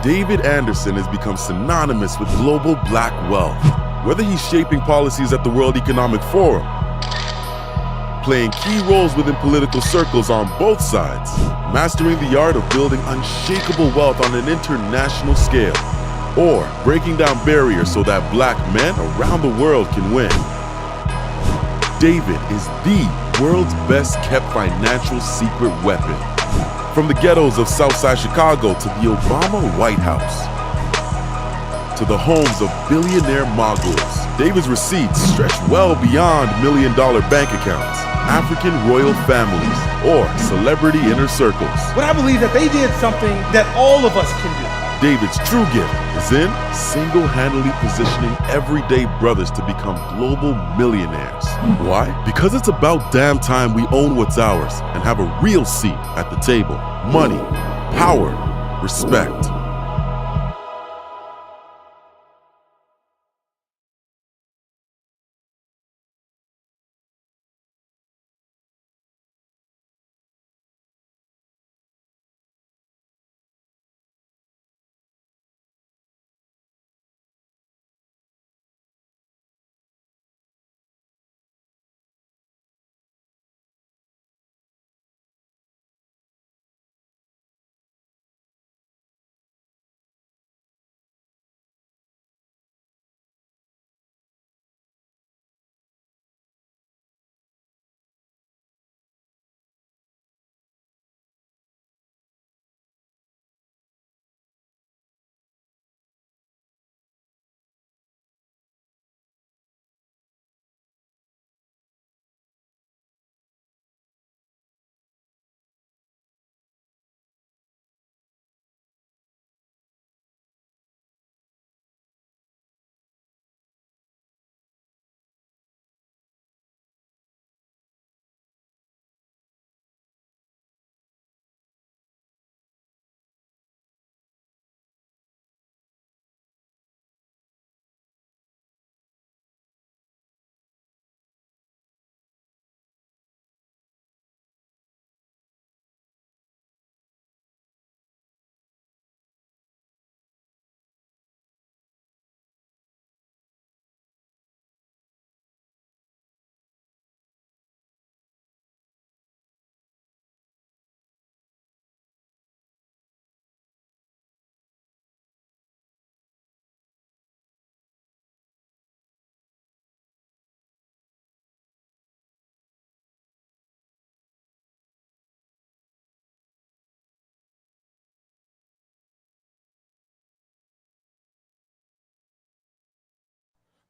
David Anderson has become synonymous with global black wealth. Whether he's shaping policies at the World Economic Forum, playing key roles within political circles on both sides, mastering the art of building unshakable wealth on an international scale, or breaking down barriers so that black men around the world can win. David is the world's best kept financial secret weapon. From the ghettos of Southside Chicago to the Obama White House, to the homes of billionaire moguls, David's receipts stretch well beyond million-dollar bank accounts, African royal families, or celebrity inner circles. But I believe that they did something that all of us can do. David's true gift is in single-handedly positioning everyday brothers to become global millionaires. Why? Because it's about damn time we own what's ours and have a real seat at the table. Money, power, respect.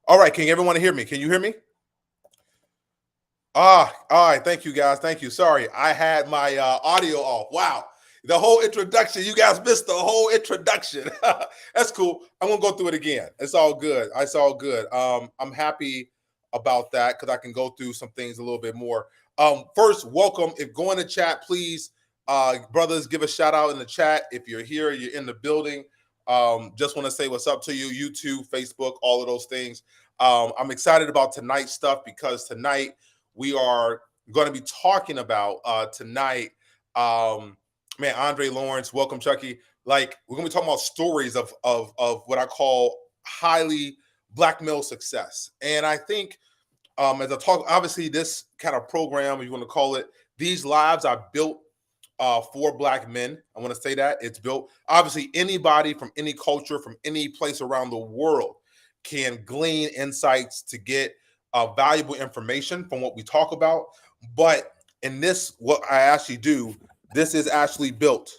All right, can everyone hear me? Can you hear me? All right. Thank you, guys. Thank you. Sorry, I had my audio off. Wow, the whole introduction. You guys missed the whole introduction. That's cool. I'm gonna go through it again. It's all good. It's all good. I'm happy about that because I can go through some things a little bit more. First, welcome. If go in the chat, please, brothers, give a shout out in the chat. If you're here, you're in the building. Just want to say what's up to you. YouTube, Facebook, all of those things. I'm excited about tonight's stuff because tonight we are going to be talking about tonight. Man, Andre Lawrence, welcome, Chucky. Like we're going to be talking about stories of what I call highly black male success, and I think as I talk, obviously this kind of program, if you want to call it, these lives are built for black men. I want to say that it's built. Obviously, anybody from any culture, from any place around the world, can glean insights to get valuable information from what we talk about. But in this, what I actually do, this is actually built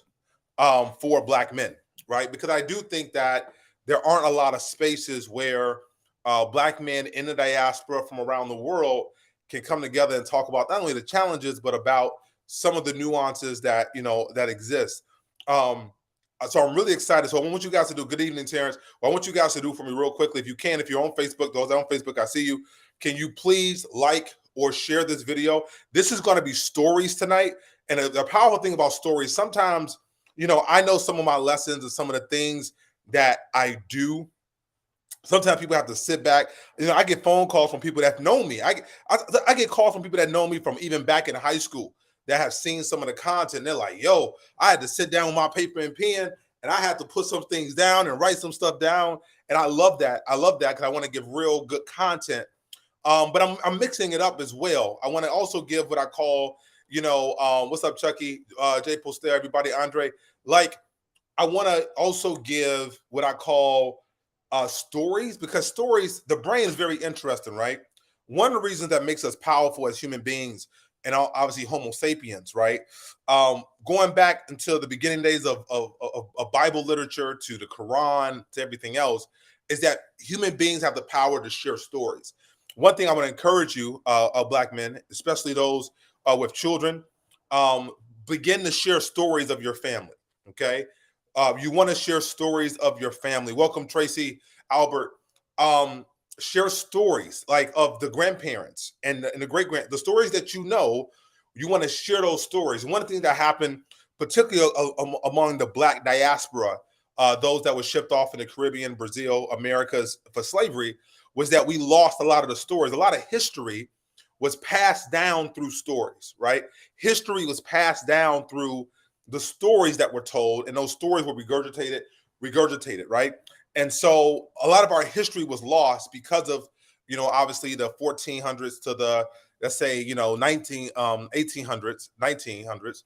for black men, right? Because I do think that there aren't a lot of spaces where black men in the diaspora from around the world can come together and talk about not only the challenges but about some of the nuances that that exist. So I'm really excited. So I want you guys to do. Good evening, Terrence. What I want you guys to do for me real quickly, if you can, if you're on Facebook, those on Facebook, I see you. Can you please like or share this video? This is going to be stories tonight, and the powerful thing about stories, sometimes I know some of my lessons and some of the things that I do. Sometimes people have to sit back. I get phone calls from people that know me. I get calls from people that know me from even back in high school that have seen some of the content. They're like, yo, I had to sit down with my paper and pen and I had to put some things down and write some stuff down. And I love that. I love that because I want to give real good content. But I'm mixing it up as well. I want to also give what I call, what's up, Chucky, Jay Poster, everybody, Andre. Like, I want to also give what I call stories, because stories, the brain is very interesting, right? One of the reasons that makes us powerful as human beings, and obviously Homo sapiens, right? Going back until the beginning days of Bible literature to the Quran to everything else, is that human beings have the power to share stories. One thing I want to encourage you, black men, especially those with children, begin to share stories of your family. Okay, You want to share stories of your family. Welcome, Tracy, Albert. Share stories like of the grandparents and the the stories that you know. You want to share those stories. One thing that happened, particularly among the Black diaspora, those that were shipped off in the Caribbean, Brazil, Americas for slavery, was that we lost a lot of the stories. A lot of history was passed down through stories, right? History was passed down through the stories that were told, and those stories were regurgitated, right? And so a lot of our history was lost because of, obviously the 1400s to the, let's say, 1800s, 1900s,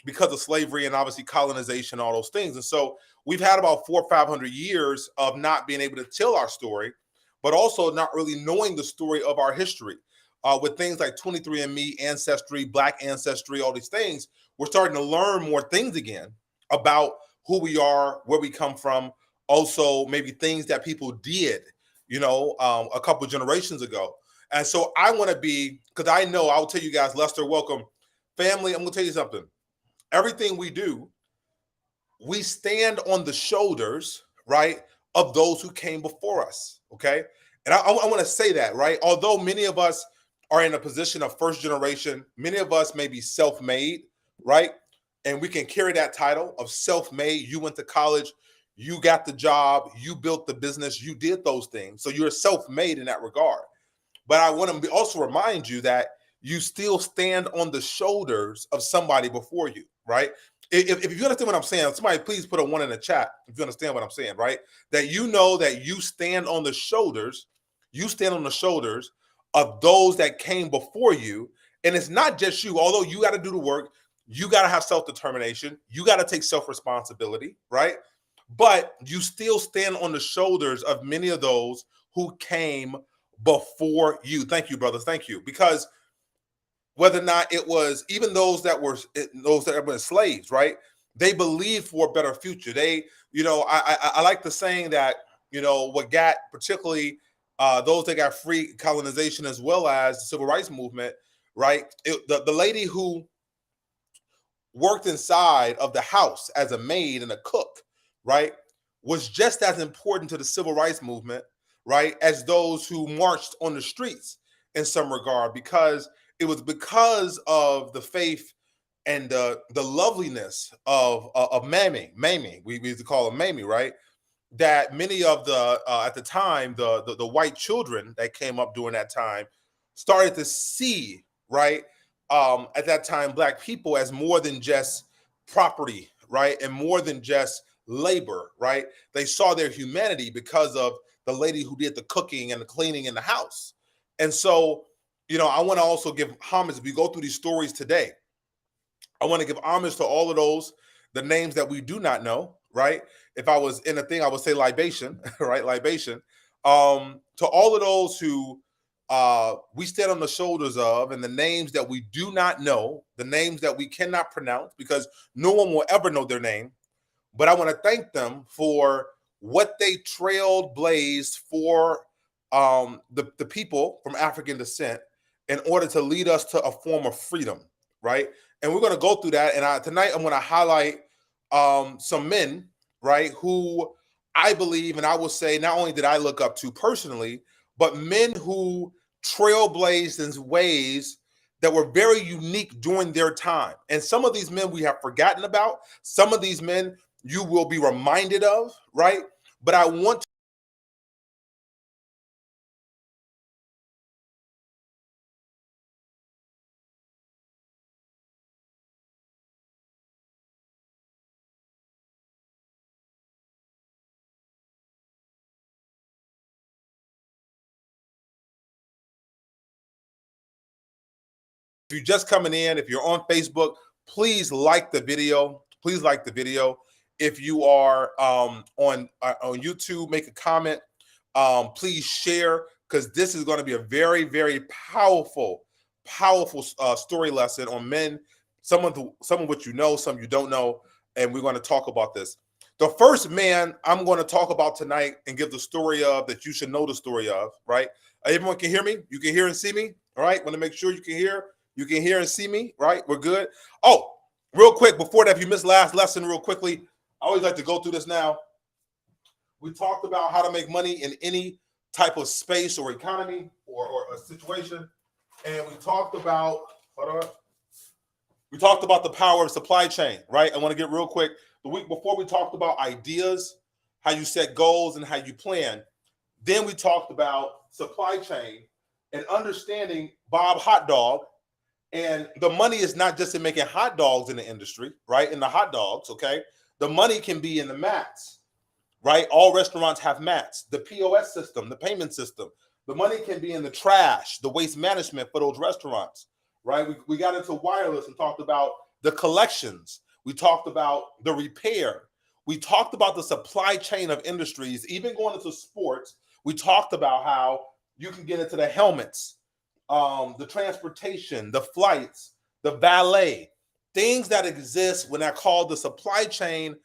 because of slavery and obviously colonization, all those things. And so we've had about 400 or 500 years of not being able to tell our story, but also not really knowing the story of our history. With things like 23andMe, Ancestry, Black Ancestry, all these things, we're starting to learn more things again about who we are, where we come from, also maybe things that people did, a couple of generations ago. And so I want to be, because I know, I'll tell you guys, Lester, welcome. Family, I'm going to tell you something. Everything we do, we stand on the shoulders, right, of those who came before us, okay? And I want to say that, right? Although many of us are in a position of first generation, many of us may be self-made, right? And we can carry that title of self-made. You went to college, you got the job, you built the business, you did those things. So you're self-made in that regard. But I want to also remind you that you still stand on the shoulders of somebody before you, right? If you understand what I'm saying, somebody please put a 1 in the chat if you understand what I'm saying, right? That you know that you stand on the shoulders, of those that came before you. And it's not just you, although you got to do the work, you got to have self-determination, you got to take self-responsibility, right? But you still stand on the shoulders of many of those who came before you. Thank you, brothers. Thank you. Because whether or not it was even those that were slaves, right? They believed for a better future. They, I like the saying that, what got particularly those that got free colonization as well as the civil rights movement, right? The lady who worked inside of the house as a maid and a cook, right, was just as important to the civil rights movement, right, as those who marched on the streets in some regard, because it was because of the faith and the loveliness of Mamie. We used to call her Mamie, right? That many of the at the time the white children that came up during that time started to see, right, at that time Black people as more than just property, right, and more than just labor, right? They saw their humanity because of the lady who did the cooking and the cleaning in the house. And so, I want to also give homage. If we go through these stories today, I want to give homage to all of those, the names that we do not know, right? If I was in a thing, I would say libation, right? Libation. To all of those who we stand on the shoulders of, and the names that we do not know, the names that we cannot pronounce, because no one will ever know their name. But I want to thank them for what they trailblazed for the people from African descent in order to lead us to a form of freedom, right? And we're going to go through that. And tonight I'm going to highlight some men, right, who I believe, and I will say, not only did I look up to personally, but men who trailblazed in ways that were very unique during their time. And some of these men we have forgotten about. Some of these men you will be reminded of, right? But I want if you're just coming in, if you're on Facebook, please like the video. Please like the video. If you are on YouTube, make a comment. Please share, because this is going to be a very, very powerful story lesson on men. Some of which you know, some you don't know, and we're going to talk about this. The first man I'm going to talk about tonight and give the story of, that you should know the story of, right? Everyone can hear me? You can hear and see me? All right? Want to make sure you can hear. You can hear and see me, right? We're good. Oh, real quick, before that, if you missed last lesson, real quickly, I always like to go through this now. We talked about how to make money in any type of space or economy or a situation. And we talked about, we talked about the power of supply chain, right? I want to get real quick. The week before we talked about ideas, how you set goals and how you plan. Then we talked about supply chain and understanding Bob Hot Dog. And the money is not just in making hot dogs in the industry, right? In the hot dogs, okay? The money can be in the mats, right? All restaurants have mats, the POS system, the payment system. The money can be in the trash, the waste management for those restaurants, right? We got into wireless and talked about the collections. We talked about the repair. We talked about the supply chain of industries, even going into sports. We talked about how you can get into the helmets, the transportation, the flights, the valet, things that exist when they're called the supply chain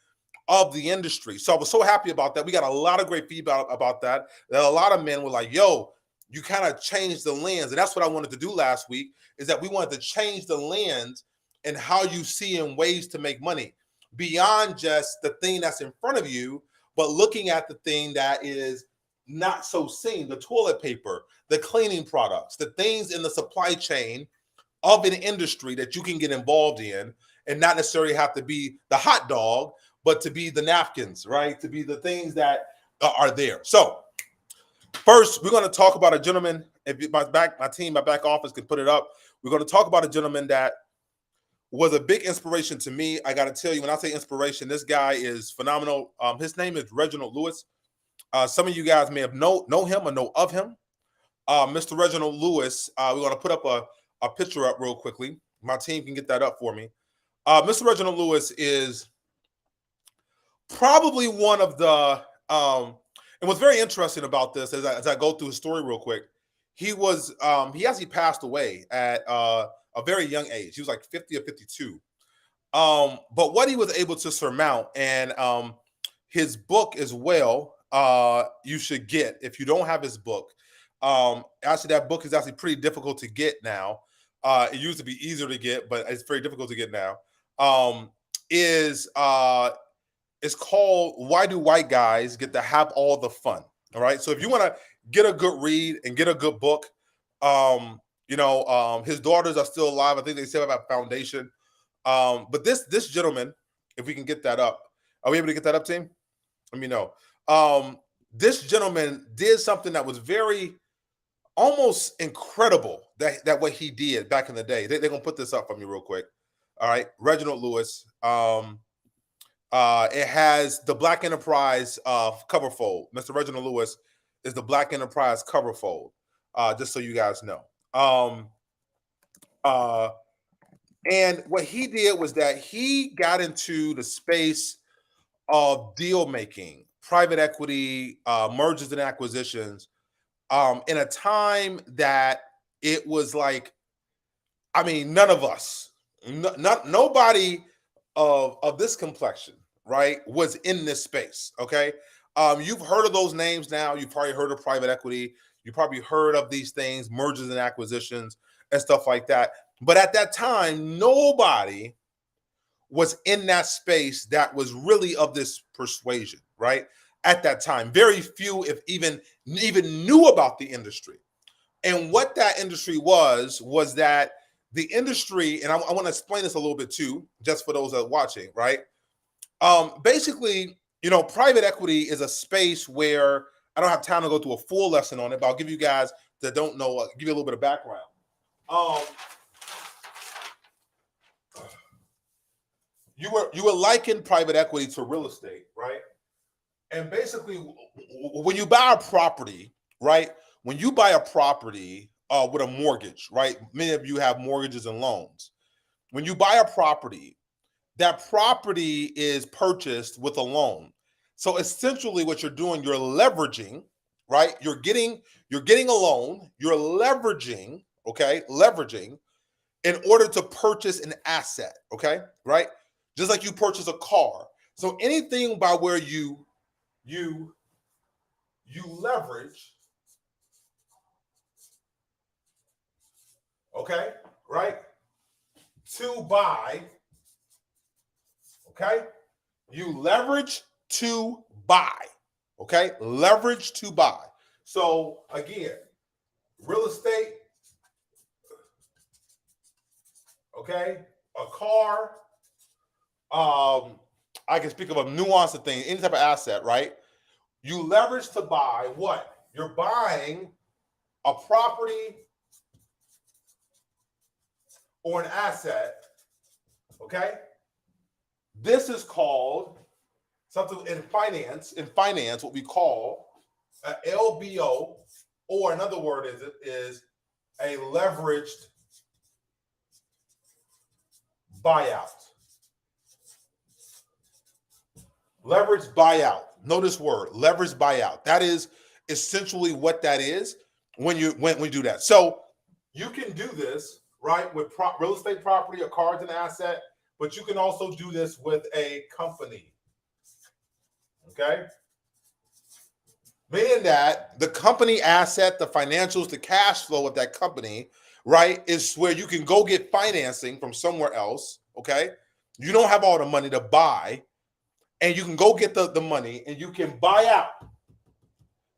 of the industry. So I was so happy about that. We got a lot of great feedback about that. A lot of men were like, yo, you kind of changed the lens. And that's what I wanted to do last week, is that we wanted to change the lens and how you see in ways to make money beyond just the thing that's in front of you, but looking at the thing that is not so seen, the toilet paper, the cleaning products, the things in the supply chain of an industry that you can get involved in and not necessarily have to be the hot dog, but to be the napkins, right? To be the things that are there. So first, we're going to talk about a gentleman. If my back office can put it up, we're going to talk about a gentleman that was a big inspiration to me. I got to tell you, when I say inspiration, this guy is phenomenal. His name is Reginald Lewis. Some of you guys may have know him or know of him. Mr. Reginald Lewis, we're going to put up a picture up real quickly. My team can get that up for me. Mr. Reginald Lewis is probably one of the, and what's very interesting about this as I go through his story real quick, he actually passed away at a very young age. He was like 50 or 52. But what he was able to surmount, and his book as well, you should get if you don't have his book. Actually, that book is actually pretty difficult to get now. It used to be easier to get, but it's very difficult to get now. It's called "Why Do White Guys Get to Have All the Fun?" All right. So if you want to get a good read and get a good book, his daughters are still alive. I think they still have a foundation. But this gentleman, if we can get that up, are we able to get that up, team? Let me know. This gentleman did something that was very almost incredible that what he did back in the day. They're gonna put this up for me real quick. All right, Reginald Lewis. It has the Black Enterprise cover fold. Mr. Reginald Lewis is the Black Enterprise cover fold. Just so you guys know. And what he did was that he got into the space of deal making, private equity, mergers and acquisitions, in a time that it was like, I mean, none of us, nobody of this complexion, right, was in this space. Okay, you've heard of those names now. You've probably heard of private equity. You probably heard of these things, mergers and acquisitions, and stuff like that. But at that time, nobody was in that space that was really of this persuasion, right? At that time, very few, if even knew about the industry. And what that industry was that the industry, and I want to explain this a little bit too, just for those that are watching, right? Basically, private equity is a space where I don't have time to go through a full lesson on it, but I'll give you guys that don't know, give you a little bit of background. You were liken private equity to real estate, right? And basically, when you buy a property, right? When you buy a property with a mortgage, right? Many of you have mortgages and loans. When you buy a property, that property is purchased with a loan. So essentially, what you're doing, you're leveraging, right? You're getting a loan. You're leveraging, okay? Leveraging in order to purchase an asset, okay? Right? Just like you purchase a car. So anything by where you leverage, okay, right, to buy, okay, You leverage to buy. Okay, leverage to buy. So again, real estate, okay, a car. I can speak of a nuance of thing, any type of asset, right? You leverage to buy what? You're buying a property or an asset, okay? This is called something in finance, what we call an LBO, or another word is a leveraged buyout. Leveraged buyout. Know this word, leveraged buyout. That is essentially what that is when you do that. So you can do this, right, with real estate property or cars and asset, but you can also do this with a company. Okay? Meaning that the company asset, the financials, the cash flow of that company, right, is where you can go get financing from somewhere else. Okay? You don't have all the money to buy, and you can go get the money and you can buy out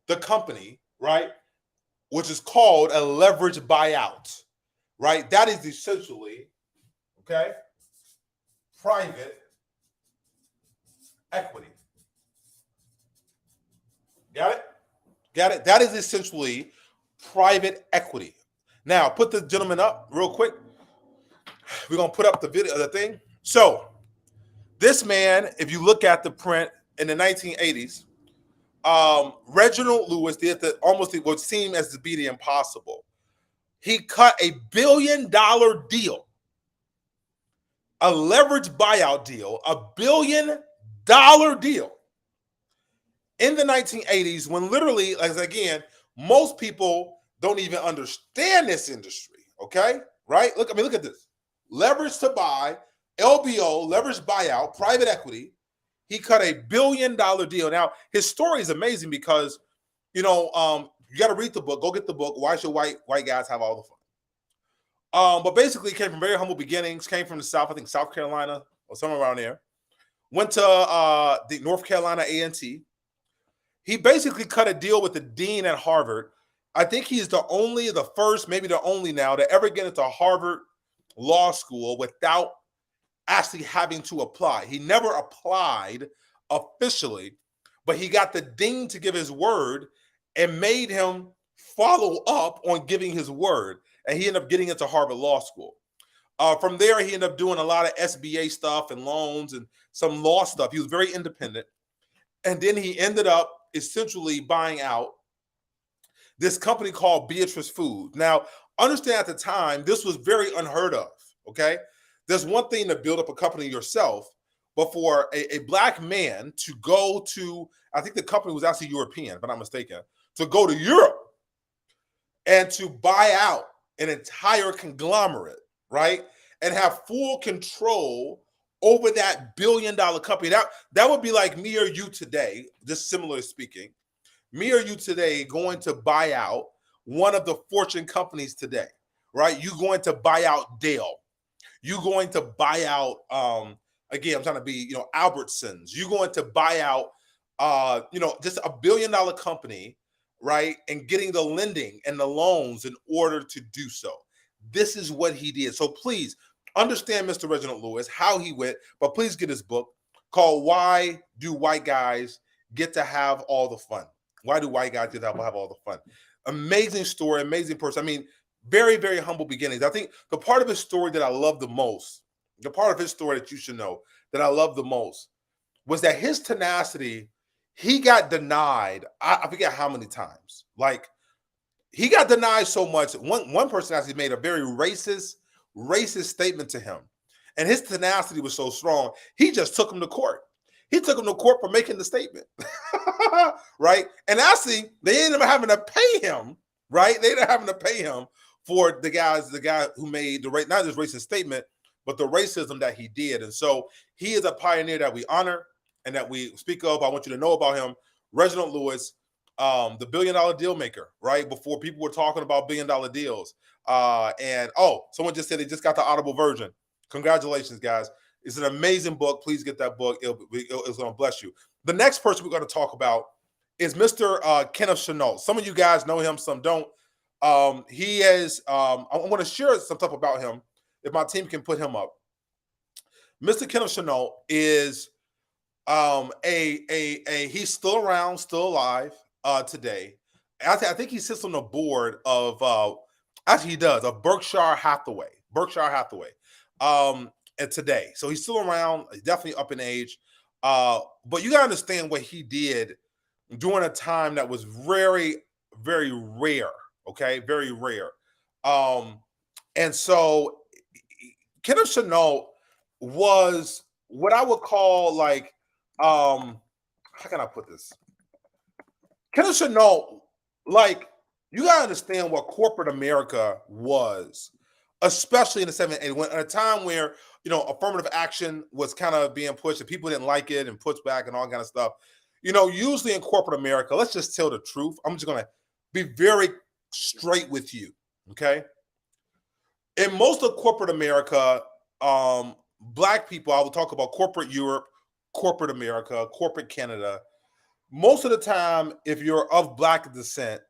the company, right, which is called a leverage buyout, right? That is essentially, okay, private equity. Got it? Got it? That is essentially private equity. Now, put the gentleman up real quick. We're going to put up the video, the thing. So, this man, if you look at the print in the 1980s, Reginald Lewis did almost what seemed as to be the impossible. He cut $1 billion deal, a leveraged buyout deal, $1 billion deal in the 1980s, when literally, as again, most people don't even understand this industry. Okay, right? Look at this: leverage to buy, LBO, leveraged buyout, private equity. He cut $1 billion deal. Now, his story is amazing because, you got to read the book. Go get the book. Why should white guys have all the fun? But basically, he came from very humble beginnings. Came from the South, I think South Carolina or somewhere around there. Went to the North Carolina A&T. He basically cut a deal with the dean at Harvard. I think he's the first, maybe the only now, to ever get into Harvard Law School without actually having to apply. He never applied officially, but he got the dean to give his word and made him follow up on giving his word. And he ended up getting into Harvard Law School. From there, he ended up doing a lot of SBA stuff and loans and some law stuff. He was very independent. And then he ended up essentially buying out this company called Beatrice Foods. Now, understand at the time, this was very unheard of, okay? There's one thing to build up a company yourself, but for a black man to go to, I think the company was actually European, if I'm not mistaken, to go to Europe and to buy out an entire conglomerate, right? And have full control over that $1 billion company. That would be like me or you today, just similarly speaking, me or you today going to buy out one of the Fortune companies today, right? You going to buy out Dell. You going to buy out, again, I'm trying to be, Albertsons. You going to buy out, just $1 billion company, right? And getting the lending and the loans in order to do so. This is what he did. So please understand Mr. Reginald Lewis, how he went, but please get his book called Why Do White Guys Get to Have All the Fun? Why do white guys get to have all the fun? Amazing story, amazing person. I mean, very, very humble beginnings. I think the part of his story that I love the most, the part of his story that you should know that I love the most was that his tenacity, he got denied, I forget how many times. Like, he got denied so much. One person actually made a very racist statement to him. And his tenacity was so strong, he just took him to court. He took him to court for making the statement, right? And actually, they ended up having to pay him, right? They ended up having to pay him for the guy who made not just racist statement, but the racism that he did. And so he is a pioneer that we honor and that we speak of. I want you to know about him, Reginald Lewis, the $1 billion deal maker, right? Before people were talking about $1 billion deals. Someone just said they just got the Audible version. Congratulations, guys. It's an amazing book. Please get that book. It's going to bless you. The next person we're going to talk about is Mr. Kenneth Chenault. Some of you guys know him, some don't. He is, I want to share some stuff about him if my team can put him up. Mr. Kenneth Chenault is he's still around, still alive today. I think he sits on the board of actually he does, of Berkshire Hathaway. And today. So he's still around, he's definitely up in age. But you gotta understand what he did during a time that was very, very rare. Okay, very rare. And so Kenneth Chenault was what I would call like, how can I put this? Kenneth Chenault, like, you gotta understand what corporate America was, especially in the 70s, when at a time where, you know, affirmative action was kind of being pushed and people didn't like it and pushed back and all kind of stuff. You know, usually in corporate America, let's just tell the truth. I'm just gonna be very straight with you, okay? In most of corporate America, Black people, I will talk about corporate Europe, corporate America, corporate Canada. Most of the time, if you're of Black descent,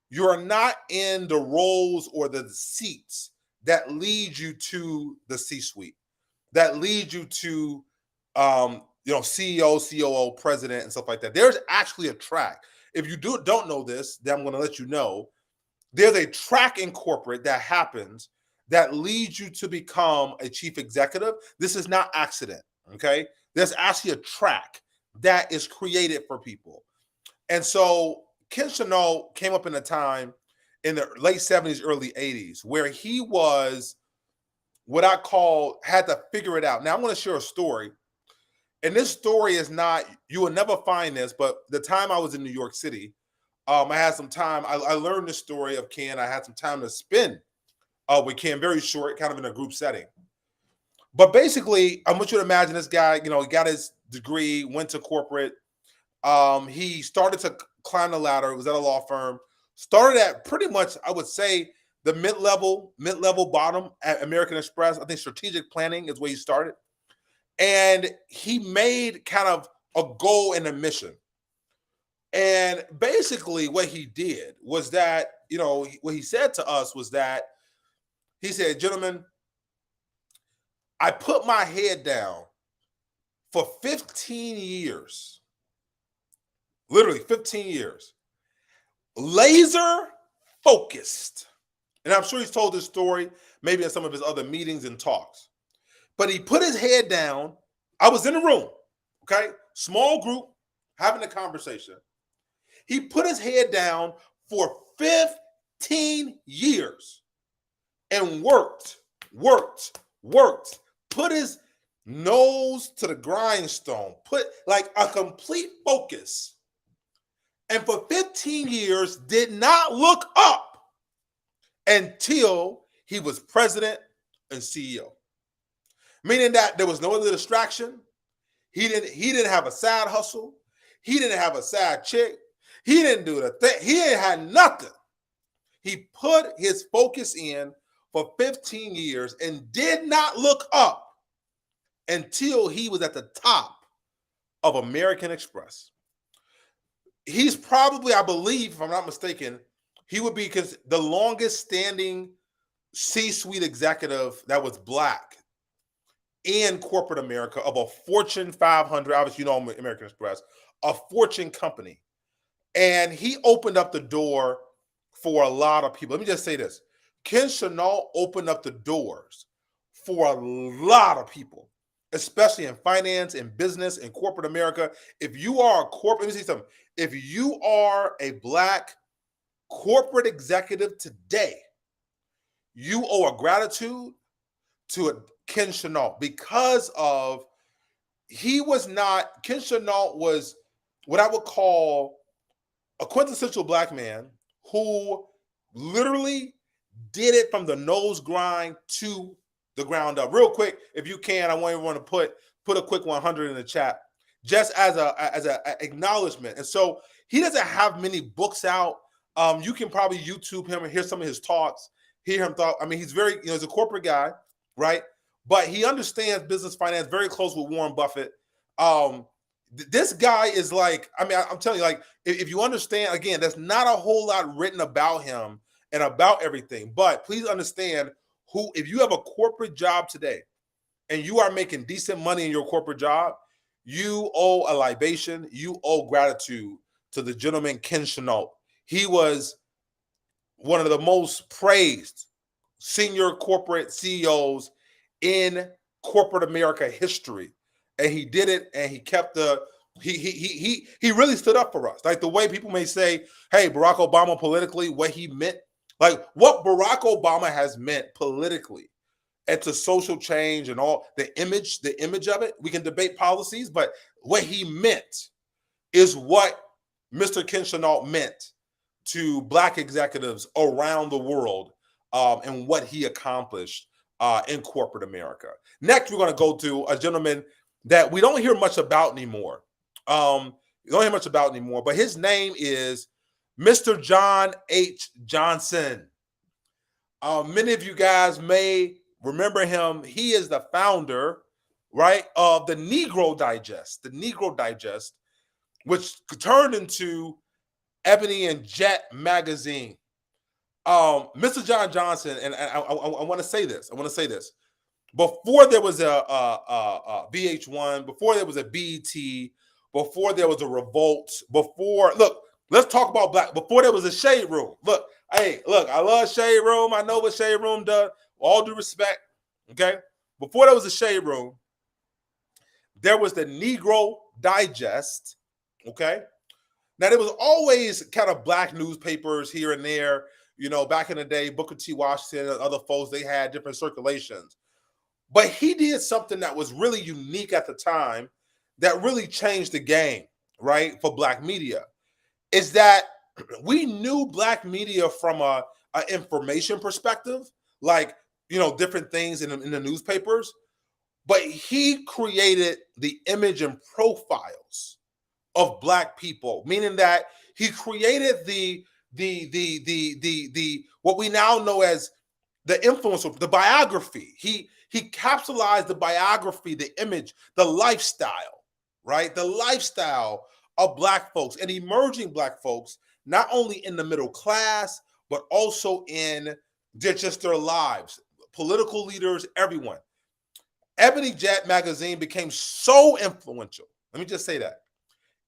you're not in the roles or the seats that lead you to the C-suite, that lead you to, CEO, COO, president, and stuff like that. There's actually a track. If you don't know this, then I'm going to let you know. There's a track in corporate that happens that leads you to become a chief executive. This is not accident, okay? There's actually a track that is created for people. And so Ken Chenault came up in a time in the late 70s, early 80s, where he was what I call had to figure it out. Now I'm going to share a story. And this story is not, you will never find this, but the time I was in New York City, I had some time. I learned the story of Ken. I had some time to spend with Ken, very short, kind of in a group setting. But basically, I want you to imagine this guy, you know, he got his degree, went to corporate. He started to climb the ladder, was at a law firm, started at pretty much, I would say, the mid-level bottom at American Express. I think strategic planning is where he started. And he made kind of a goal and a mission. And basically what he did was that, you know, what he said to us was that he said, gentlemen, I put my head down for 15 years, literally 15 years, laser focused. And I'm sure he's told this story maybe in some of his other meetings and talks. But he put his head down. I was in the room, okay? Small group, having a conversation. He put his head down for 15 years and worked, put his nose to the grindstone, put like a complete focus. And for 15 years did not look up until he was president and CEO. Meaning that there was no other distraction. He didn't have a side hustle. He didn't have a side chick. He didn't do the thing. He ain't had nothing. He put his focus in for 15 years and did not look up until he was at the top of American Express. He's probably, I believe, if I'm not mistaken, he would be the longest standing C-suite executive that was Black in corporate America of a Fortune 500, obviously you know American Express, a Fortune company. And he opened up the door for a lot of people. Let me just say this. Ken Chenault opened up the doors for a lot of people, especially in finance and business and corporate America. If you are a corporate, let me say something. If you are a Black corporate executive today, you owe a gratitude to Ken Chenault because of Ken Chenault was what I would call a quintessential Black man who literally did it from the nose grind to the ground up. Real quick, if you can, I want everyone to put a quick 100 in the chat, just as a acknowledgement. And so he doesn't have many books out. You can probably YouTube him and hear some of his talks, hear him talk. I mean, he's very, he's a corporate guy, right? but he understands business finance, very close with Warren Buffett. This guy is like, I mean, I'm telling you, like, if you understand, again, there's not a whole lot written about him and about everything, but please understand if you have a corporate job today and you are making decent money in your corporate job, you owe a libation, you owe gratitude to the gentleman Ken Chenault. He was one of the most praised senior corporate CEOs in corporate America history. And he did it, and he kept he really stood up for us. Like the way people may say, hey, Barack Obama politically, what he meant, like what Barack Obama has meant politically and to social change and all the image of it. We can debate policies, but what he meant is what Mr. Ken Chenault meant to Black executives around the world, and what he accomplished in corporate America. Next, we're going to go to a gentleman that we don't hear much about anymore. But his name is Mr. John H. Johnson. Many of you guys may remember him. He is the founder, right, of the Negro Digest, which turned into Ebony and Jet magazine. Mr. John Johnson, and I want to say this. Before there was a VH1, before there was a BET, before there was a Revolt, let's talk about Black. Before there was a Shade Room. I love Shade Room. I know what Shade Room does. All due respect, okay? Before there was a Shade Room, there was the Negro Digest, okay? Now, there was always kind of Black newspapers here and there. You know, back in the day, Booker T. Washington and other folks, they had different circulations. But he did something that was really unique at the time that really changed the game, right, for Black media, is that we knew Black media from a information perspective, like, you know, different things in the newspapers, but he created the image and profiles of Black people, meaning that he created the what we now know as the influencer, the biography. He capsulized the biography, the image, the lifestyle, right? The lifestyle of Black folks and emerging Black folks, not only in the middle class, but also in just their lives, political leaders, everyone. Ebony Jet magazine became so influential. Let me just say that.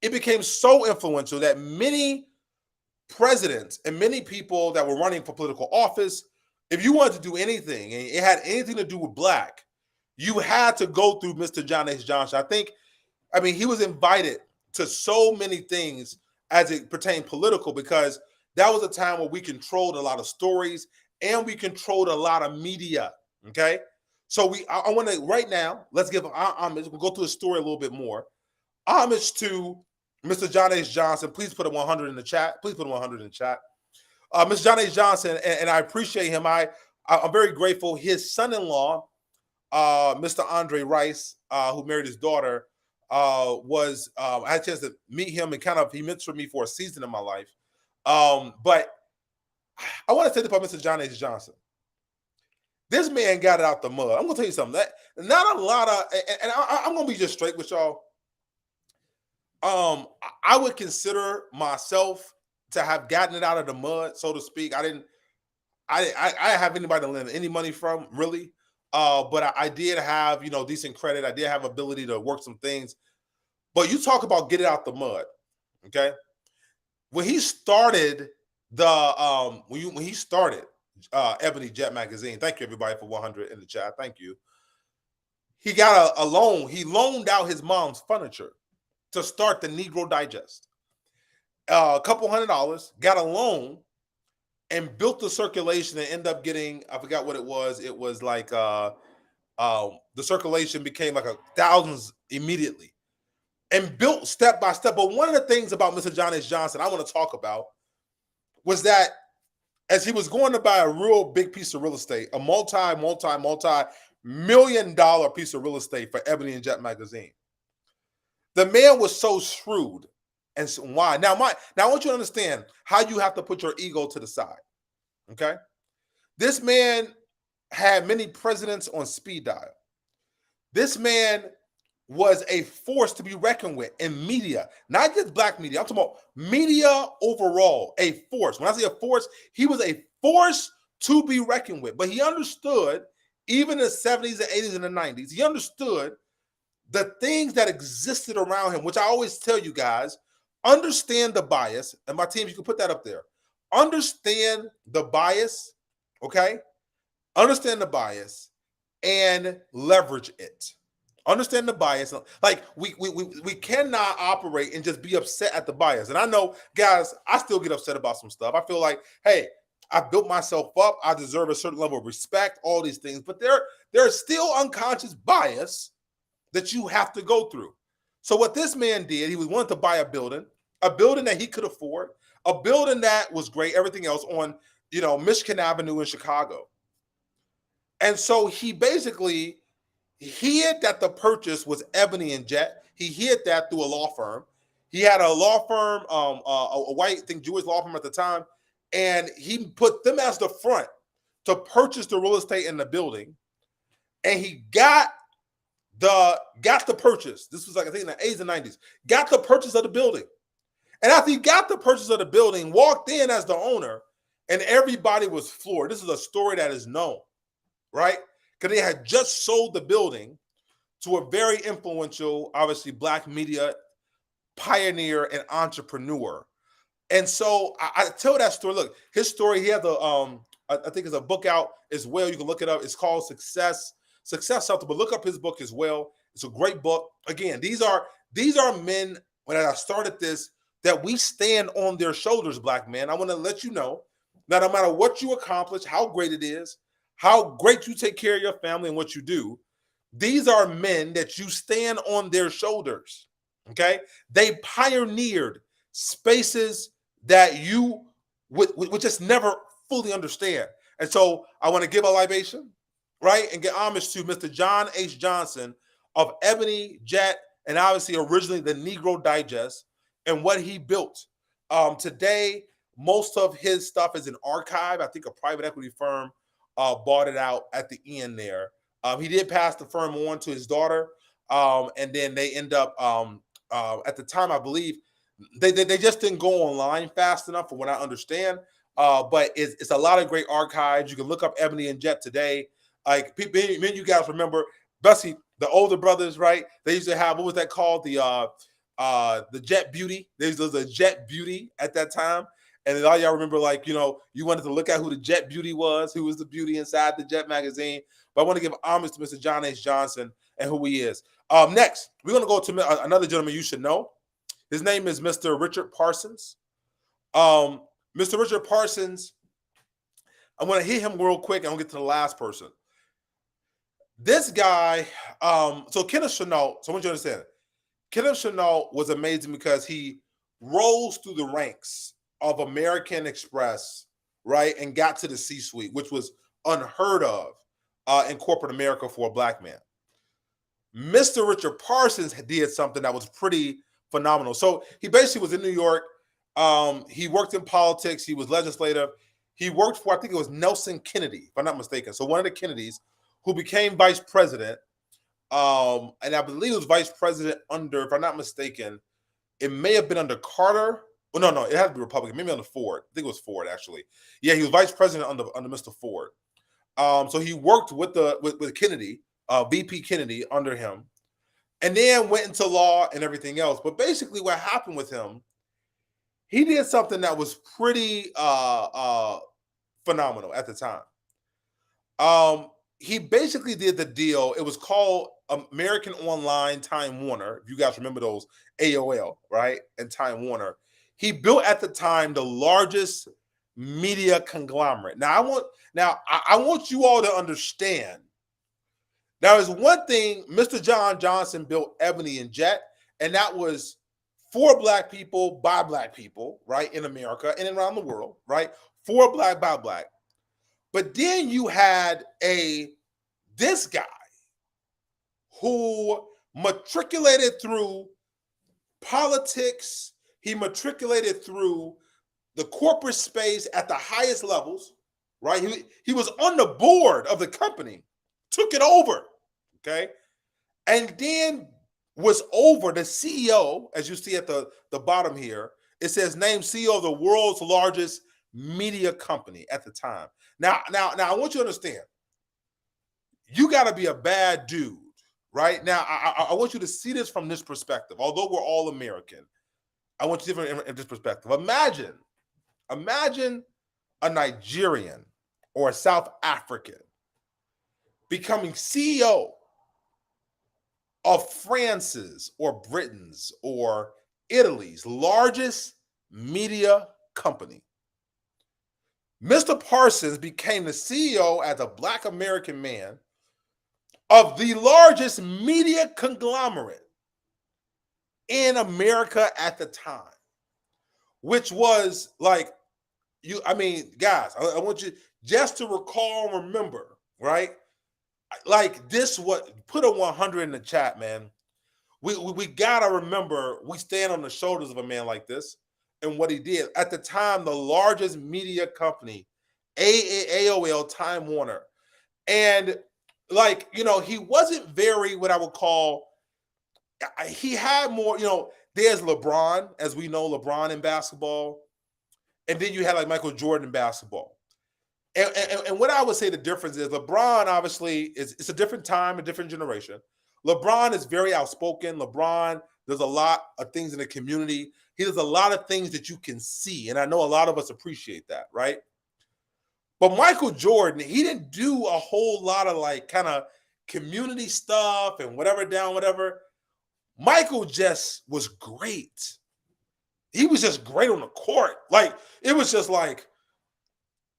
It became so influential that many presidents and many people that were running for political office, if you wanted to do anything and it had anything to do with Black, you had to go through Mr. John H. Johnson. I mean, he was invited to so many things as it pertained political, because that was a time where we controlled a lot of stories and we controlled a lot of media, okay? So I want to, right now, let's give homage. We'll go through the story a little bit more. Homage to Mr. John H. Johnson. Please put a 100 in the chat. Mr. John H. Johnson, and I appreciate him. I'm very grateful. His son-in-law, Mr. Andre Rice, who married his daughter, I had a chance to meet him, and he mentored me for a season in my life. But I want to say this about Mr. John H. Johnson. This man got it out the mud. I'm going to tell you something. That not a lot of, and I'm going to be just straight with y'all. I would consider myself to have gotten it out of the mud, so to speak. I didn't have anybody to lend any money from, really. But I did have, decent credit. I did have ability to work some things. But you talk about get it out the mud, okay? When he started Ebony Jet magazine, thank you everybody for 100 in the chat. Thank you. He got a loan. He loaned out his mom's furniture to start the Negro Digest. A couple $100, got a loan, and built the circulation and ended up getting, I forgot what it was. It was like the circulation became like thousands immediately, and built step by step. But one of the things about Mr. John H. Johnson I want to talk about was that as he was going to buy a real big piece of real estate, a multi-million-dollar piece of real estate for Ebony and Jet magazine, the man was so shrewd. And so why? Now I want you to understand how you have to put your ego to the side, okay? This man had many presidents on speed dial. This man was a force to be reckoned with in media, not just black media. I'm talking about media overall, a force. When I say a force, he was a force to be reckoned with. But he understood, even in the 70s and 80s and the 90s, he understood the things that existed around him, which I always tell you guys, understand the bias. And my team, you can put that up there. Understand the bias, okay? Understand the bias and leverage it. Understand the bias. Like we cannot operate and just be upset at the bias. And I know, guys, I still get upset about some stuff. I feel like, hey, I built myself up. I deserve a certain level of respect, all these things. But there is still unconscious bias that you have to go through. So what this man did, he was wanting to buy a building that he could afford, a building that was great, everything else on, Michigan Avenue in Chicago. And so he basically hid that the purchase was Ebony and Jet. He hid that through a law firm. He had a law firm, a white, I think Jewish law firm at the time, and he put them as the front to purchase the real estate in the building. And he got the purchase. This was like, I think in the 80s and 90s, got the purchase of the building. And after he got the purchase of the building, walked in as the owner, and everybody was floored. This is a story that is known, right? Because they had just sold the building to a very influential, obviously, black media pioneer and entrepreneur. And so I tell that story. Look, his story, he had I think it's a book out as well. You can look it up. It's called Success Something, but look up his book as well. It's a great book. Again, these are men, when I started this, that we stand on their shoulders, black men. I want to let you know that no matter what you accomplish, how great it is, how great you take care of your family and what you do, these are men that you stand on their shoulders, okay? They pioneered spaces that you would just never fully understand. And so I want to give a libation, right, and get homage to Mr. John H. Johnson of Ebony, Jet, and obviously originally the Negro Digest and what he built. Today, most of his stuff is an archive. I think a private equity firm bought it out at the end there. He did pass the firm on to his daughter, and then they end up, at the time, I believe, they just didn't go online fast enough for what I understand. But it's a lot of great archives. You can look up Ebony and Jet today. Like, many of you guys remember, Bessie, the older brothers, right? They used to have, what was that called? The Jet Beauty. There was a Jet Beauty at that time. And then all y'all remember, like, you wanted to look at who the Jet Beauty was, who was the beauty inside the Jet magazine. But I want to give homage to Mr. John H. Johnson and who he is. Next, we're going to go to another gentleman you should know. His name is Mr. Richard Parsons. Mr. Richard Parsons, I want to hit him real quick and I'll get to the last person. This guy, so Kenneth Chenault, so I want you to understand, Kenneth Chenault was amazing because he rose through the ranks of American Express, right, and got to the C-suite, which was unheard of in corporate America for a black man. Mr. Richard Parsons did something that was pretty phenomenal. So he basically was in New York. He worked in politics. He was legislative. He worked for, I think it was Nelson Kennedy, if I'm not mistaken. So one of the Kennedys who became vice president. And I believe it was vice president under, if I'm not mistaken, it may have been under Carter. Oh, no, it had to be Republican. Maybe under Ford. I think it was Ford, actually. Yeah, he was vice president under Mr. Ford. So he worked with Kennedy, VP Kennedy under him, and then went into law and everything else. But basically what happened with him, he did something that was pretty phenomenal at the time. He basically did the deal. It was called American Online Time Warner. If you guys remember those, AOL, right? And Time Warner. He built at the time the largest media conglomerate. Now I want you all to understand. Now, there's one thing, Mr. John Johnson built Ebony and Jet, and that was for black people by black people, right, in America and around the world, right? For black by black. But then you had this guy who matriculated through politics. He matriculated through the corporate space at the highest levels, right? He was on the board of the company, took it over, okay? and then was over the CEO, as you see at the bottom here. It says name CEO of the world's largest media company at the time. Now, I want you to understand, you got to be a bad dude, right? Now, I want you to see this from this perspective. Although we're all American, I want you to see it in this perspective. Imagine a Nigerian or a South African becoming CEO of France's or Britain's or Italy's largest media company. Mr. Parsons became the CEO as a Black American man of the largest media conglomerate in America at the time, which was like, guys, I want you just to recall and remember, right? Like this, put a 100 in the chat, man. We gotta remember, we stand on the shoulders of a man like this and what he did. At the time, the largest media company, AOL, Time Warner. And he wasn't very, what I would call, he had more, there's LeBron, as we know, LeBron in basketball. And then you had like Michael Jordan in basketball. And what I would say the difference is, LeBron obviously it's a different time, a different generation. LeBron is very outspoken. LeBron does a lot of things in the community. He does a lot of things that you can see. And I know a lot of us appreciate that, right? But Michael Jordan, he didn't do a whole lot of like kind of community stuff and whatever. Michael just was great. He was just great on the court. Like, it was just like,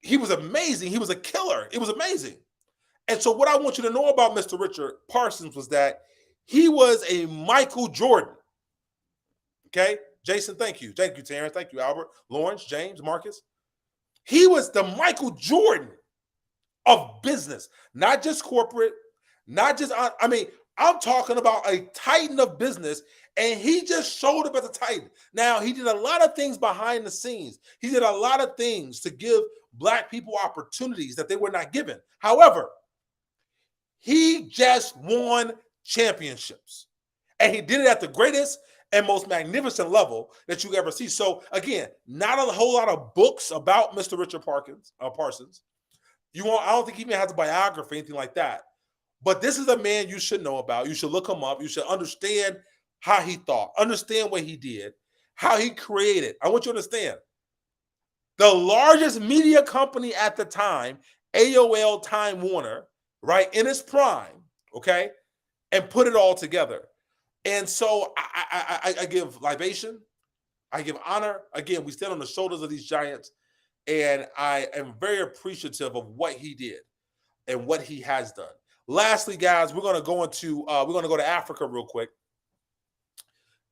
he was amazing. He was a killer. It was amazing. And so what I want you to know about Mr. Richard Parsons was that he was a Michael Jordan. Okay? Jason, thank you. Thank you, Terrence. Thank you, Albert. Lawrence, James, Marcus. He was the Michael Jordan of business, not just corporate, not just, I'm talking about a titan of business, and he just showed up as a titan. Now, he did a lot of things behind the scenes. He did a lot of things to give Black people opportunities that they were not given. However, he just won championships, and he did it at the greatest and most magnificent level that you ever see. So again, not a whole lot of books about Mr. Richard Parsons. I don't think he even has a biography, anything like that. But this is a man you should know about. You should look him up. You should understand how he thought, understand what he did, how he created. I want you to understand, the largest media company at the time, AOL, Time Warner, right, in its prime, okay, and put it all together. And so I give libation, I give honor. Again, we stand on the shoulders of these giants, and I am very appreciative of what he did and what he has done. Lastly, guys, we're going to go to Africa real quick.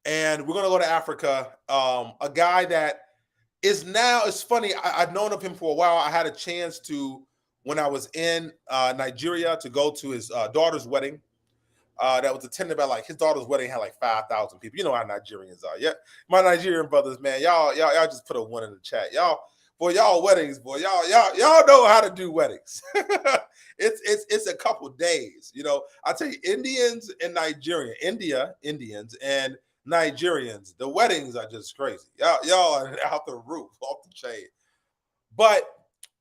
And we're going to go to Africa. A guy that is now, it's funny, I've known of him for a while. I had a chance to, when I was in Nigeria, to go to his daughter's wedding. That was attended by, like, his daughter's wedding had like 5,000 people. You know how Nigerians are. Yeah, my Nigerian brothers, man, y'all just put a 1 in the chat. Y'all weddings, boy, y'all know how to do weddings. It's a couple days, I tell you, Indians and Indians and Nigerians, the weddings are just crazy. Y'all are out the roof, off the chain. But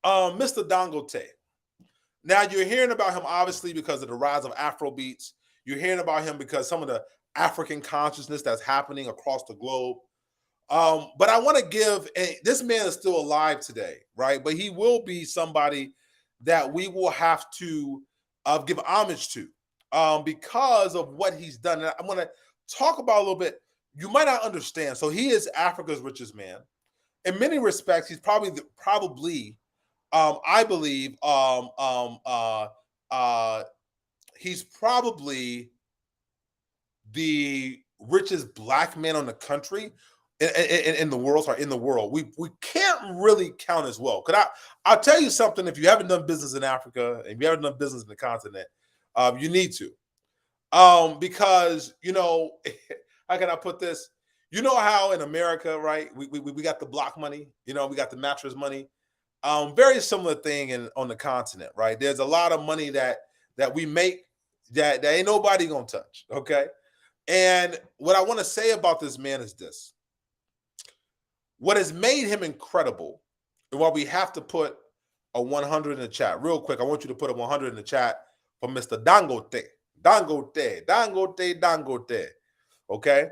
Mr. Dangote, now you're hearing about him obviously because of the rise of Afro beats. You're hearing about him because some of the African consciousness that's happening across the globe. But I want to give, this man is still alive today, right? But he will be somebody that we will have to give homage to because of what he's done. And I'm going to talk about a little bit. You might not understand. So he is Africa's richest man. In many respects, he's probably I believe, he's probably the richest Black man on the country in the world. We can't really count as well. I'll tell you something. If you haven't done business in Africa, and if you haven't done business in the continent, you need to, because how can I put this? You know how in America, right? We got the block money. We got the mattress money. Very similar thing on the continent, right? There's a lot of money that we make that ain't nobody gonna touch. Okay. And what I want to say about this man is this: what has made him incredible, and why we have to put a 100 in the chat. Real quick, I want you to put a 100 in the chat for Mr. Dangote. Dangote, Dangote, Dangote. Okay.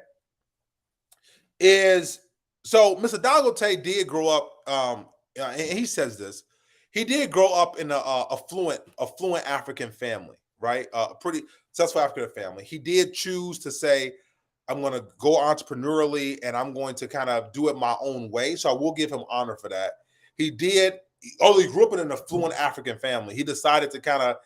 So Mr. Dangote did grow up, and he says this. He did grow up in a affluent African family, right? A pretty successful African family. He did choose to say, I'm going to go entrepreneurially and I'm going to kind of do it my own way. So I will give him honor for that. He did, although he grew up in an affluent African family, he decided to kind of,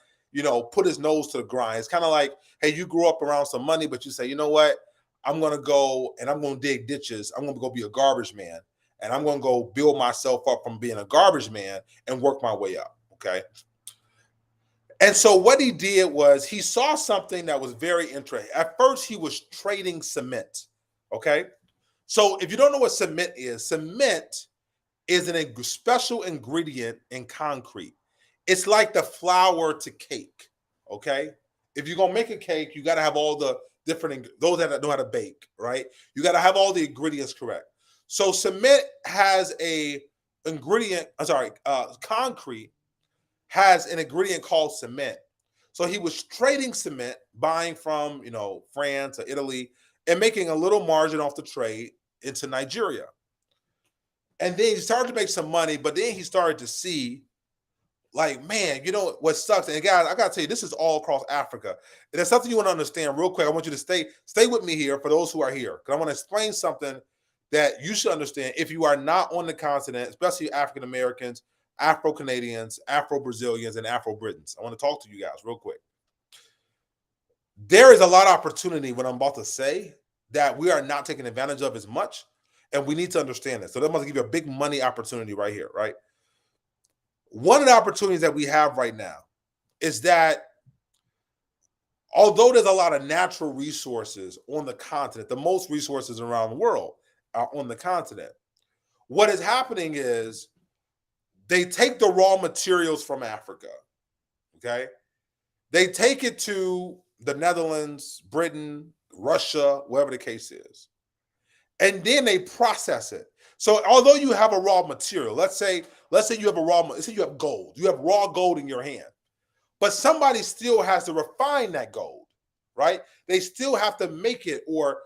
put his nose to the grind. It's kind of like, hey, you grew up around some money, but you say, you know what? I'm going to go and I'm going to dig ditches. I'm going to go be a garbage man. And I'm going to go build myself up from being a garbage man and work my way up. Okay. And so what he did was he saw something that was very interesting. At first, he was trading cement. Okay. So if you don't know what cement is a special ingredient in concrete. It's like the flour to cake. Okay. If you're going to make a cake, you got to have all the different, those that know how to bake, right? You got to have all the ingredients correct. So cement has concrete has an ingredient called cement. So he was trading cement, buying from, France or Italy, and making a little margin off the trade into Nigeria. And then he started to make some money, but then he started to see, like, man, what sucks? And guys, I got to tell you, this is all across Africa. And there's something you want to understand real quick. I want you to stay with me here for those who are here, because I want to explain something that you should understand if you are not on the continent, especially African Americans, Afro-Canadians, Afro-Brazilians, and Afro-Britons. I want to talk to you guys real quick. There is a lot of opportunity, what I'm about to say, that we are not taking advantage of as much, and we need to understand this. So that must give you a big money opportunity right here, right? One of the opportunities that we have right now is that although there's a lot of natural resources on the continent, the most resources around the world are on the continent. What is happening is they take the raw materials from Africa, okay? They take it to the Netherlands, Britain, Russia, wherever the case is. And then they process it. So although you have a raw material, let's say you have gold. You have raw gold in your hand. But somebody still has to refine that gold, right? They still have to make it or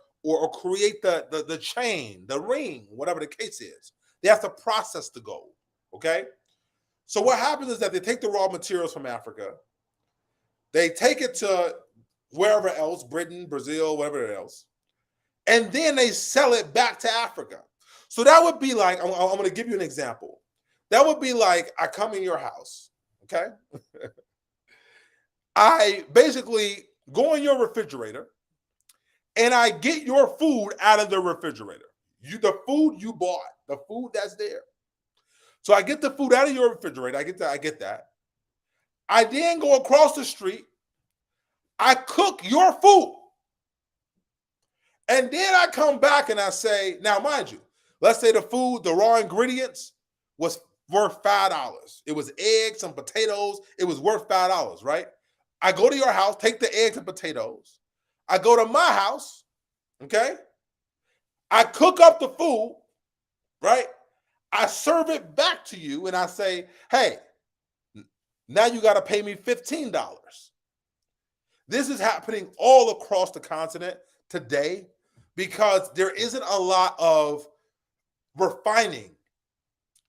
create the chain, the ring, whatever the case is. They have to process the gold, okay? So what happens is that they take the raw materials from Africa, they take it to wherever else, Britain, Brazil, whatever else, and then they sell it back to Africa. So that would be like, I'm going to give you an example. That would be like, I come in your house, okay? I basically go in your refrigerator and I get your food out of the refrigerator. The food you bought, the food that's there. So I get the food out of your refrigerator. I get that. I then go across the street. I cook your food. And then I come back and I say, now mind you, let's say the food, the raw ingredients was worth $5. It was eggs, some potatoes. It was worth $5, right? I go to your house, take the eggs and potatoes. I go to my house, okay? I cook up the food, right? I serve it back to you and I say, hey, now you got to pay me $15. This is happening all across the continent today because there isn't a lot of refining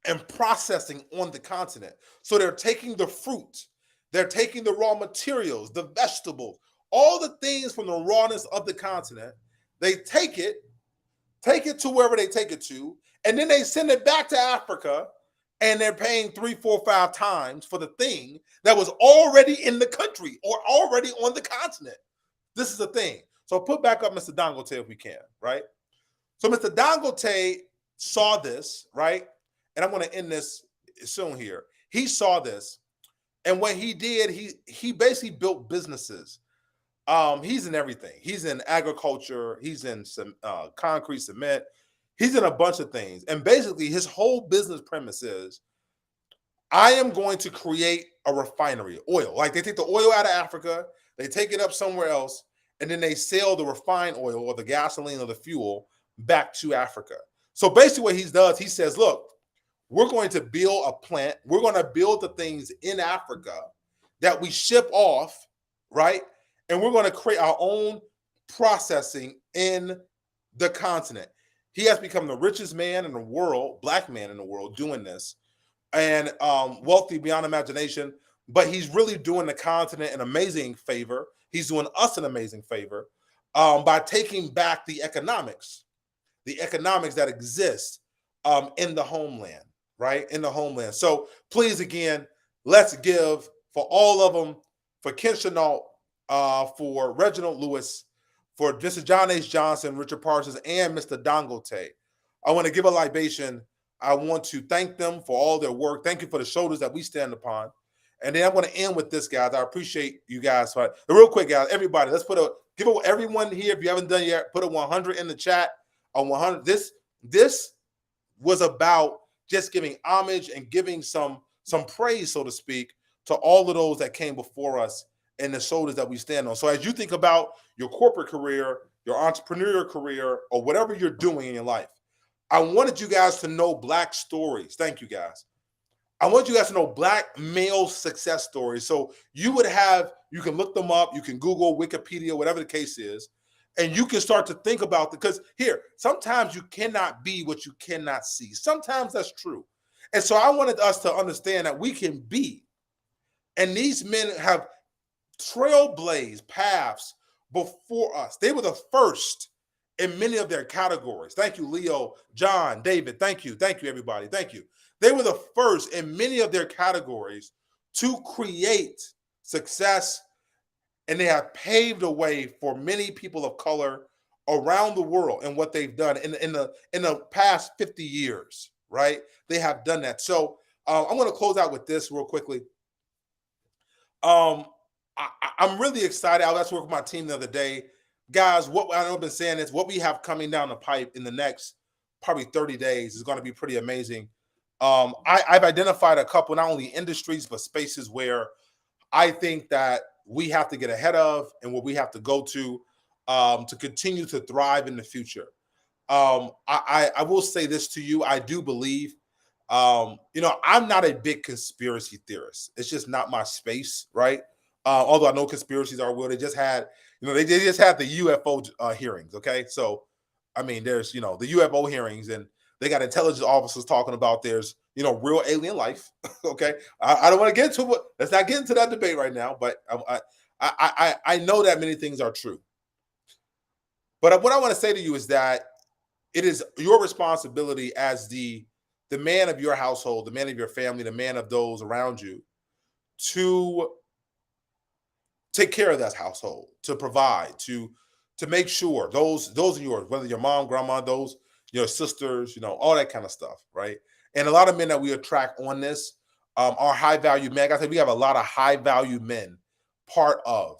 and processing on the continent. So they're taking the fruit, they're taking the raw materials, the vegetables, all the things from the rawness of the continent. They take it to wherever they take it to, and then they send it back to Africa, and they're paying 3, 4, 5 times for the thing that was already in the country or already on the continent. This is the thing. So put back up Mr. Dangote if we can, right? So Mr. Dangote saw this, right? And I'm going to end this soon here. He saw this, and what he did, he basically built businesses. He's in everything. He's in agriculture. He's in some concrete, cement. He's in a bunch of things. And basically his whole business premise is, I am going to create a refinery, oil. Like they take the oil out of Africa, they take it up somewhere else, and then they sell the refined oil or the gasoline or the fuel back to Africa. So basically what he does, he says, look, we're going to build a plant. We're going to build the things in Africa that we ship off, right? And we're going to create our own processing in the continent. He has become the richest man in the world, black man in the world, doing this, and wealthy beyond imagination. But he's really doing the continent an amazing favor. He's doing us an amazing favor by taking back the economics that exist in the homeland, right? In the homeland. So please, again, let's give for all of them, for Ken Chenault, for Reginald Lewis, for Mr. John H. Johnson, Richard Parsons, and Mr. Dangote. I want to give a libation. I want to thank them for all their work. Thank you for the shoulders that we stand upon. And then I'm going to end with this, guys. I appreciate you guys. Real quick, guys, everybody, let's give everyone here, if you haven't done yet, put a 100 in the chat. On 100, this was about just giving homage and giving some praise, so to speak, to all of those that came before us and the shoulders that we stand on. So as you think about your corporate career, your entrepreneurial career, or whatever you're doing in your life, I wanted you guys to know Black stories. Thank you, guys. I want you guys to know Black male success stories. So you can look them up, you can Google, Wikipedia, whatever the case is, and you can start to think about because here, sometimes you cannot be what you cannot see. Sometimes that's true. And so I wanted us to understand that we can be. And these men have trailblazed paths before us. They were the first in many of their categories. Thank you, Leo, John, David. Thank you. Thank you, everybody. Thank you. They were the first in many of their categories to create success, and they have paved a way for many people of color around the world and what they've done in the past 50 years, right? They have done that. So I'm going to close out with this real quickly. I'm really excited. I was working with my team the other day. Guys, what I know I've been saying is what we have coming down the pipe in the next probably 30 days is going to be pretty amazing. I've identified a couple, not only industries, but spaces where I think that we have to get ahead of and where we have to go to continue to thrive in the future. I will say this to you. I do believe, I'm not a big conspiracy theorist. It's just not my space, right? Although I know conspiracies are real. They just had, they just had the UFO hearings, okay? So, I mean, there's, the UFO hearings, and they got intelligence officers talking about there's, real alien life. Okay, I don't want to get into it. Let's not get into that debate right now. But I know that many things are true. But what I want to say to you is that it is your responsibility as the man of your household, the man of your family, the man of those around you, to take care of that household, to provide, to make sure those in yours, whether your mom, grandma, those your sisters, all that kind of stuff, right? And a lot of men that we attract on this are high value men. I think we have a lot of high value men, part of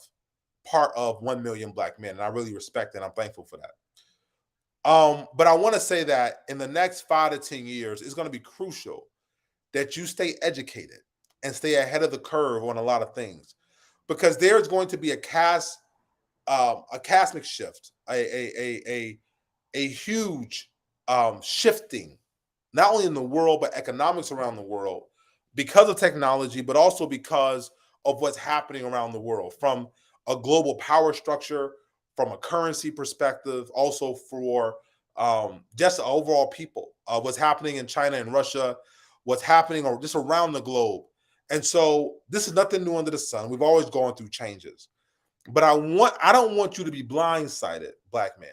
1 million Black men, and I really respect it. I'm thankful for that. But I want to say that in the next 5 to 10 years, it's going to be crucial that you stay educated and stay ahead of the curve on a lot of things, because there's going to be a cosmic shift, a huge shifting, not only in the world, but economics around the world because of technology, but also because of what's happening around the world from a global power structure, from a currency perspective, also for just overall people, what's happening in China and Russia, what's happening or just around the globe. And so this is nothing new under the sun. We've always gone through changes. But I don't want you to be blindsided, Black man,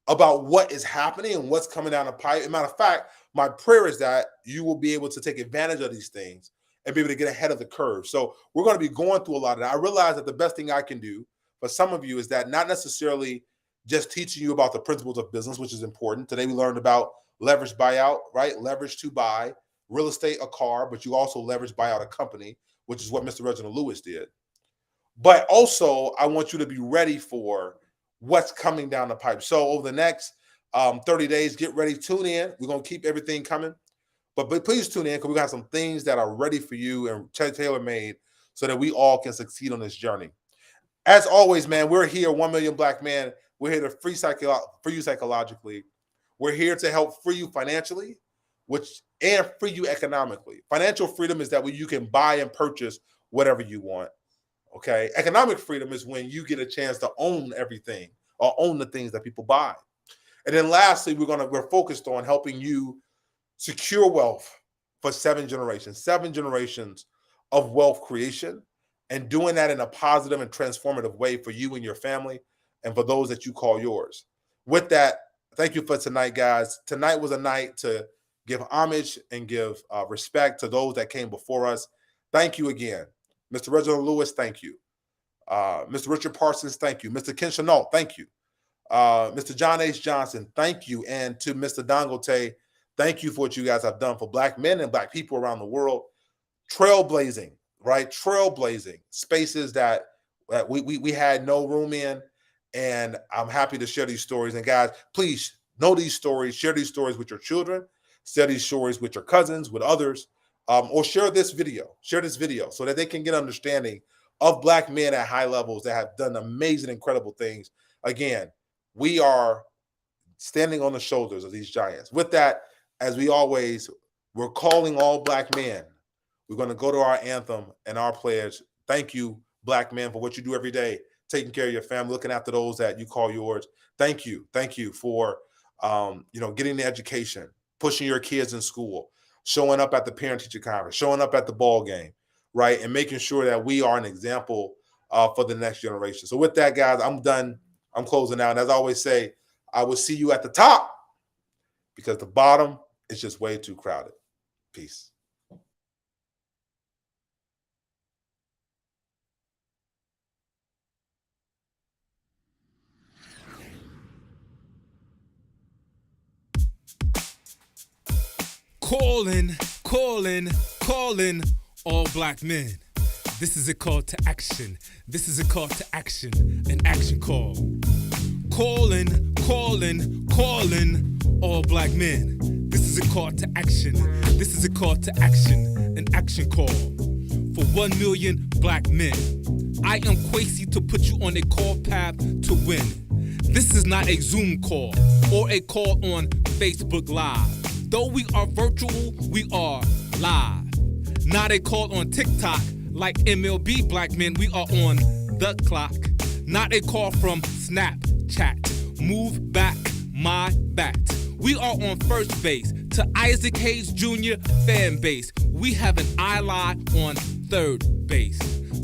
about what is happening and what's coming down the pipe. As a matter of fact, my prayer is that you will be able to take advantage of these things and be able to get ahead of the curve. So we're going to be going through a lot of that. I realize that the best thing I can do for some of you is that not necessarily just teaching you about the principles of business, which is important. Today we learned about leverage buyout, right? Leverage to buy real estate, a car, but you also leverage buyout a company, which is what Mr. Reginald Lewis did. But also, I want you to be ready for what's coming down the pipe. So over the next 30 days, get ready, tune in. We're going to keep everything coming. But please tune in, because we got some things that are ready for you and tailor-made so that we all can succeed on this journey. As always, man, we're here, 1 million black men. We're here to free you psychologically. We're here to help free you financially, and free you economically. Financial freedom is that when you can buy and purchase whatever you want. Okay. Economic freedom is when you get a chance to own everything or own the things that people buy. And then lastly, we're focused on helping you secure wealth for 7 generations of wealth creation, and doing that in a positive and transformative way for you and your family and for those that you call yours. With that, thank you for tonight, guys. Tonight was a night to give homage and give respect to those that came before us. Thank you again. Mr. Reginald Lewis, thank you. Mr. Richard Parsons, thank you. Mr. Ken Chenault, thank you. Mr. John H. Johnson, thank you. And to Mr. Dangote, thank you for what you guys have done for black men and black people around the world. Trailblazing, right? Trailblazing spaces that we had no room in. And I'm happy to share these stories. And guys, please know these stories, share these stories with your children, share these stories with your cousins, with others, or share this video so that they can get understanding of black men at high levels that have done amazing, incredible things. Again, we are standing on the shoulders of these giants. With that, as we always, we're calling all black men. We're going to go to our anthem and our pledge. Thank you, black men, for what you do every day, taking care of your family, looking after those that you call yours. Thank you for getting the education, pushing your kids in school, showing up at the parent-teacher conference, showing up at the ball game, right, and making sure that we are an example for the next generation. So with that, guys, I'm done. I'm closing out. And as I always say, I will see you at the top, because the bottom is just way too crowded. Peace. Calling all black men. This is a call to action. This is a call to action, an action call. Calling all black men. This is a call to action. This is a call to action, an action call for 1 million black men. I am Kwesi to put you on a call path to win. This is not a Zoom call or a call on Facebook Live. Though we are virtual, we are live. Not a call on TikTok like MLB black men, we are on the clock. Not a call from Snapchat. Move back, my bat. We are on first base to Isaac Hayes Jr. fan base. We have an eye on third base.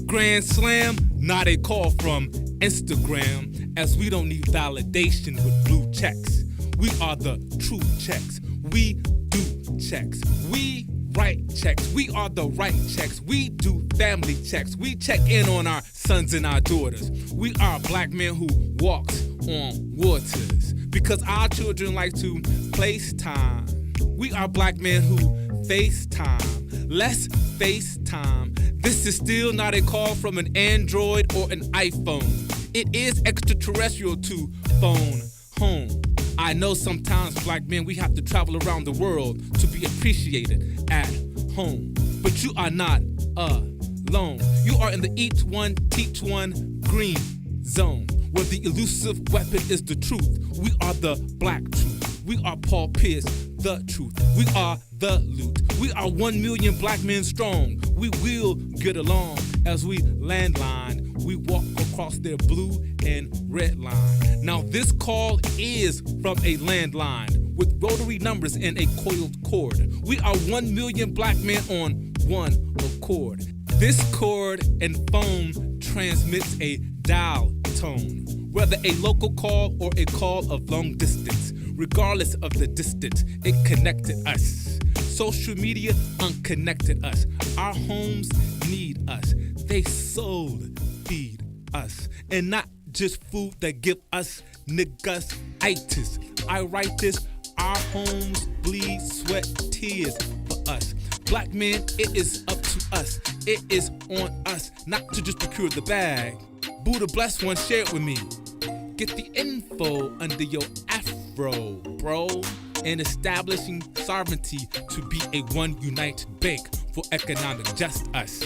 Grand Slam, not a call from Instagram, as we don't need validation with blue checks. We are the true checks. We do checks. We write checks. We are the right checks. We do family checks. We check in on our sons and our daughters. We are black men who walks on waters, because our children like to place time. We are black men who FaceTime. Let's FaceTime. This is still not a call from an Android or an iPhone. It is extraterrestrial to phone home. I know sometimes black men, we have to travel around the world to be appreciated at home. But you are not alone. You are in the each one, teach one green zone, where the elusive weapon is the truth. We are the black truth. We are Paul Pierce, the truth. We are the loot. We are 1 million black men strong. We will get along as we landline. We walk across their blue and red line. Now this call is from a landline with rotary numbers and a coiled cord. We are 1 million black men on one accord. This cord and phone transmits a dial tone, whether a local call or a call of long distance. Regardless of the distance, it connected us. Social media unconnected us. Our homes need us. They soul feed us. And not just food that give us niggas itis. I write this, our homes bleed, sweat, tears for us. Black men, it is up to us. It is on us, not to just procure the bag. Buddha bless one, share it with me. Get the info under your afro, bro. And establishing sovereignty to be a one united bank for economic just us.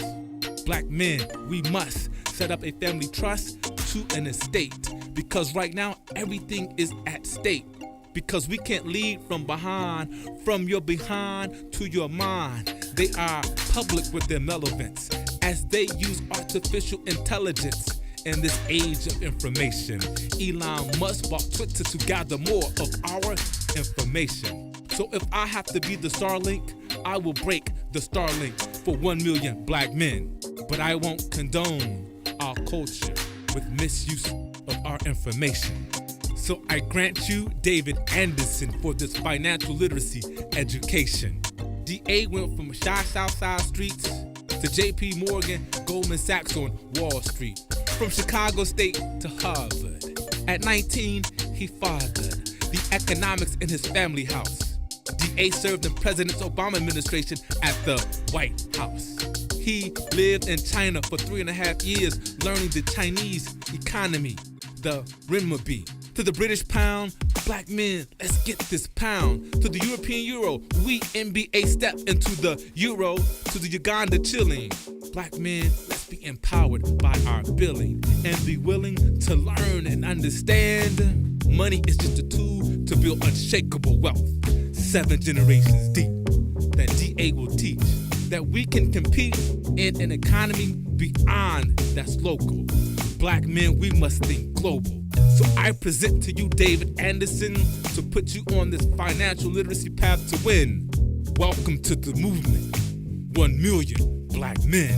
Black men, we must set up a family trust to an estate. Because right now, everything is at stake. Because we can't lead from behind, from your behind to your mind. They are public with their malevolence as they use artificial intelligence in this age of information. Elon Musk bought Twitter to gather more of our information. So if I have to be the Starlink, I will break the Starlink for 1 million black men. But I won't condone our culture with misuse of our information. So I grant you David Anderson for this financial literacy education. DA went from shy Southside streets to JP Morgan, Goldman Sachs on Wall Street. From Chicago State to Harvard. At 19, he fathered the economics in his family house. DA served in President Obama administration at the White House. He lived in China for 3.5 years, learning the Chinese economy, the renminbi. To the British pound, black men, let's get this pound. To the European euro, we NBA step into the euro. To the Uganda shilling, black men, let's be empowered by our billing and be willing to learn and understand. Money is just a tool to build unshakable wealth. 7 generations deep that DA will teach that we can compete in an economy beyond that's local. Black men, we must think global. So I present to you David Anderson to put you on this financial literacy path to win. Welcome to the movement. 1 million black men.